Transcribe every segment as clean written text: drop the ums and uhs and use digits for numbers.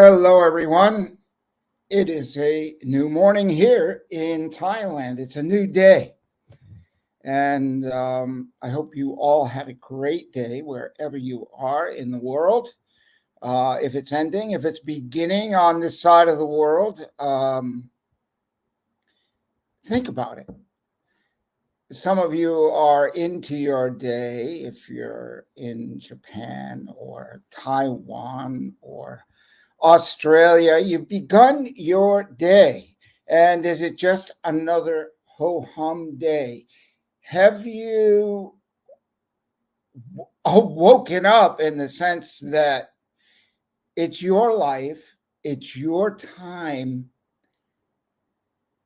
Hello, everyone. It is a new morning here in Thailand. It's a new day. And I hope you all had a great day wherever you are in the world. If it's ending, if it's beginning on this side of the world, think about it. Some of you are into your day if you're in Japan or Taiwan or Australia. You've begun your day. And is it just another ho hum day? Have you woken up in the sense that it's your life, it's your time,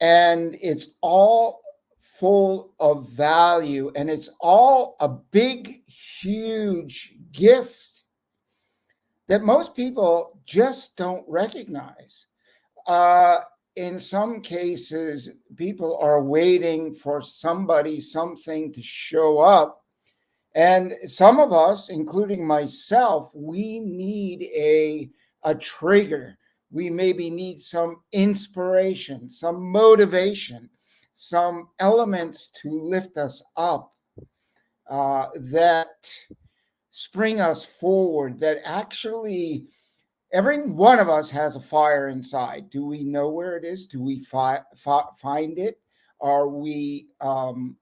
and it's all full of value, and it's all a big, huge gift that most people just don't recognize? Uh, in some cases, people are waiting for somebody, something to show up. And some of us, including myself, we need a trigger. We maybe need some inspiration, some motivation, some elements to lift us up that spring us forward, that actually every one of us has a fire inside. Do we know where it is? Do we find it? Are we um,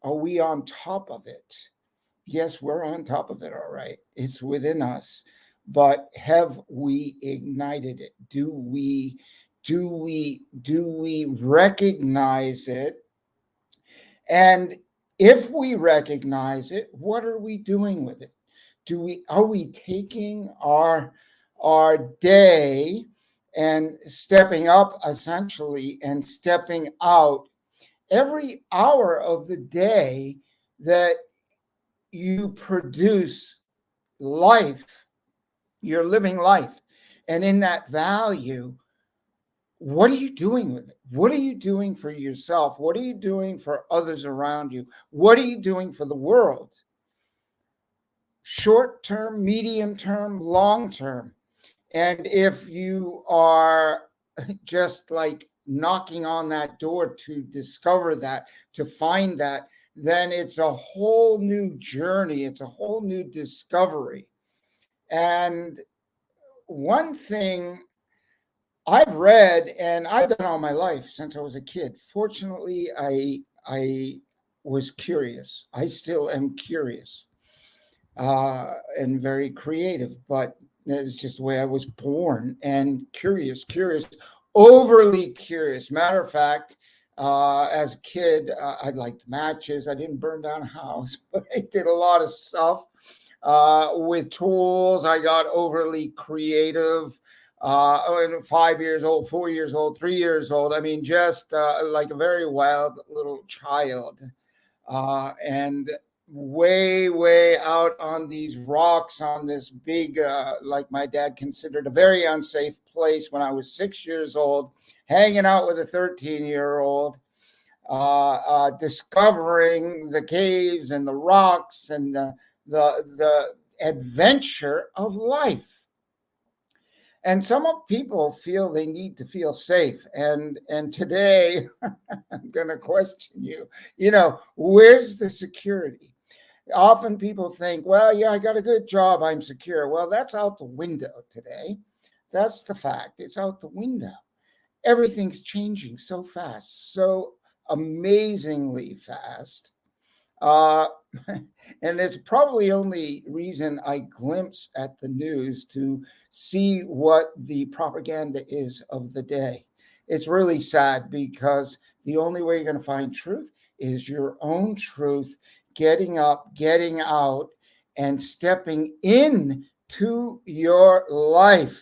are we on top of it? Yes, we're on top of it. All right, it's within us, but have we ignited it? Do we recognize it? And if we recognize it, what are we doing with it? Are we taking our day and stepping up essentially and stepping out every hour of the day that you produce life, you're living life, and in that value, what are you doing with it? What are you doing for yourself? What are you doing for others around you? What are you doing for the world? Short term, medium term, long term. And if you are just like knocking on that door to discover that, to find that, then it's a whole new journey. It's a whole new discovery. And one thing I've read and I've done all my life since I was a kid. Fortunately, I was curious. I still am curious and very creative, but it's just the way I was born and curious, overly curious. Matter of fact, as a kid, I liked matches. I didn't burn down a house, but I did a lot of stuff with tools. I got overly creative. 5 years old, 4 years old, 3 years old. I mean, just like a very wild little child. And way out on these rocks on this big, like my dad considered a very unsafe place when I was 6 years old, hanging out with a 13-year-old, discovering the caves and the rocks and the adventure of life. And some people feel they need to feel safe. And today I'm going to question you. Where's the security? Often people think, well, yeah, I got a good job, I'm secure. Well, that's out the window today. That's the fact. It's out the window. Everything's changing so fast, so amazingly fast. Uh, and it's probably only reason I glimpse at the news to see what the propaganda is of the day. It's really sad because the only way you're going to find truth is your own truth, getting up, getting out, and stepping in to your life.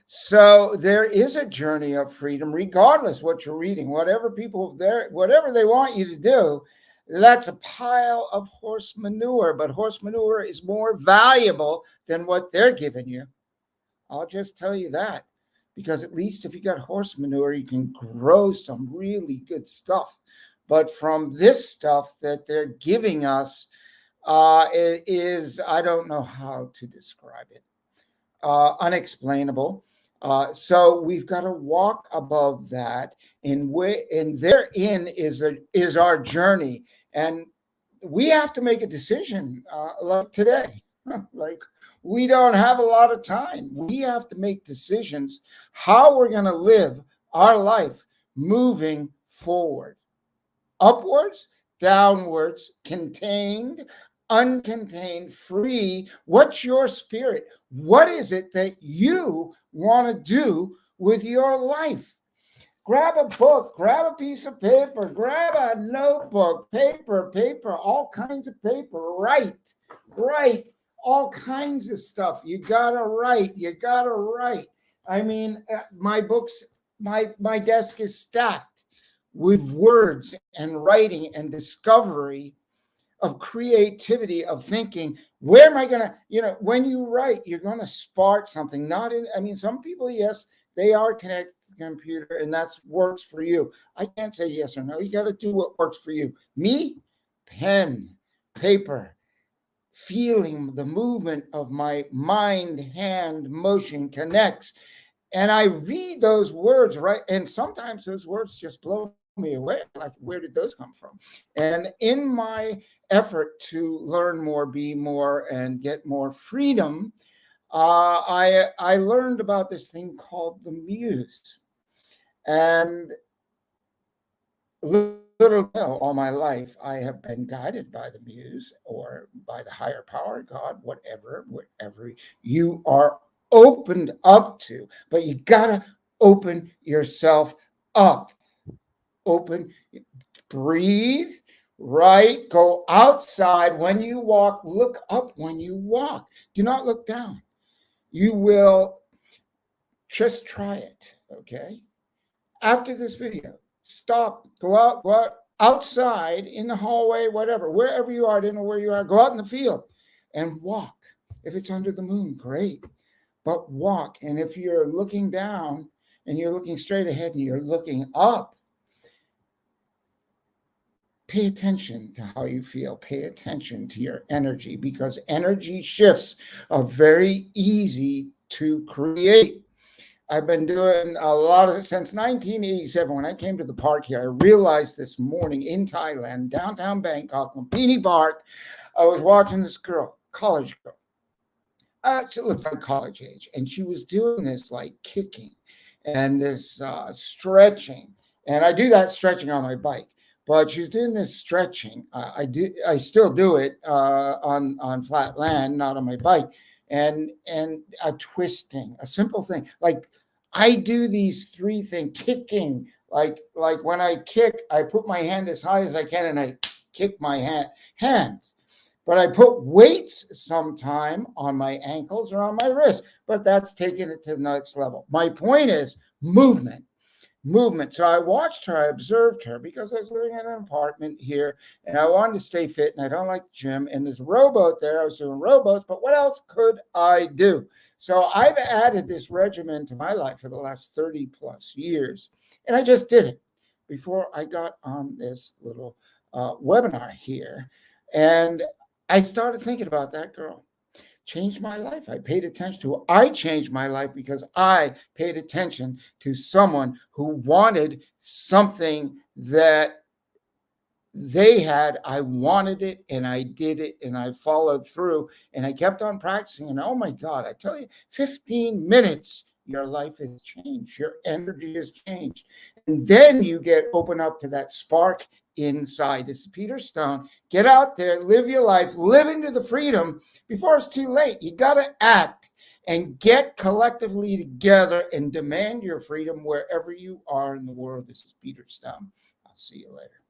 So there is a journey of freedom, regardless what you're reading, whatever they want you to do. That's a pile of horse manure, but horse manure is more valuable than what they're giving you. I'll just tell you that, because at least if you got horse manure, you can grow some really good stuff. But from this stuff that they're giving us, it is, I don't know how to describe it. unexplainable. So we've got to walk above that, and therein is our journey, and we have to make a decision like today. Like, we don't have a lot of time. We have to make decisions how we're going to live our life moving forward, upwards, downwards, contained, uncontained, free. What's your spirit? What is it that you want to do with your life? Grab a book, grab a piece of paper, grab a notebook, paper, all kinds of paper. Write all kinds of stuff. You gotta write. You gotta write. I mean, my books, my desk is stacked with words and writing and discovery of creativity, of thinking. Where am I gonna, when you write, you're gonna spark something. Not in, I mean, some people, yes, they are connected to the computer and that's works for you. I can't say yes or no. You got to do what works for you. Me, pen, paper, feeling the movement of my mind hand motion connects, and I read those words, right? And sometimes those words just blow me away. Like, where did those come from? And in my effort to learn more, be more, and get more freedom, I learned about this thing called the muse. And little all my life, I have been guided by the muse or by the higher power, God, whatever you are opened up to. But you gotta open yourself up. Open, breathe, right? Go outside when you walk, look up when you walk. Do not look down. You will just try it, okay? After this video, stop, go out outside in the hallway, whatever, wherever you are, I don't know where you are, go out in the field and walk. If it's under the moon, great, but walk. And if you're looking down and you're looking straight ahead and you're looking up, pay attention to how you feel. Pay attention to your energy, because energy shifts are very easy to create. I've been doing a lot of it since 1987. When I came to the park here, I realized this morning in Thailand, downtown Bangkok, Lumpini Park, I was watching this girl, college girl. She looks like college age. And she was doing this like kicking and this stretching. And I do that stretching on my bike. But she's doing this stretching. I still do it on flat land, not on my bike, and a twisting, a simple thing. Like, I do these three things: kicking. Like when I kick, I put my hand as high as I can and I kick my hand. But I put weights sometime on my ankles or on my wrist. But that's taking it to the next level. My point is movement. So I watched her, I observed her, because I was living in an apartment here and I wanted to stay fit and I don't like the gym. And there's a rowboat there. I was doing rowboats, but what else could I do? So I've added this regimen to my life for the last 30 plus years. And I just did it before I got on this little webinar here. And I started thinking about that girl. Changed my life. I paid attention to. I changed my life because I paid attention to someone who wanted something that they had. I wanted it and I did it and I followed through and I kept on practicing. And oh my God, I tell you, 15 minutes, your life has changed. Your energy has changed. And then you get open up to that spark inside. This is Peter Stone. Get out there, live your life, live into the freedom before it's too late. You got to act and get collectively together and demand your freedom wherever you are in the world. This is Peter Stone. I'll see you later.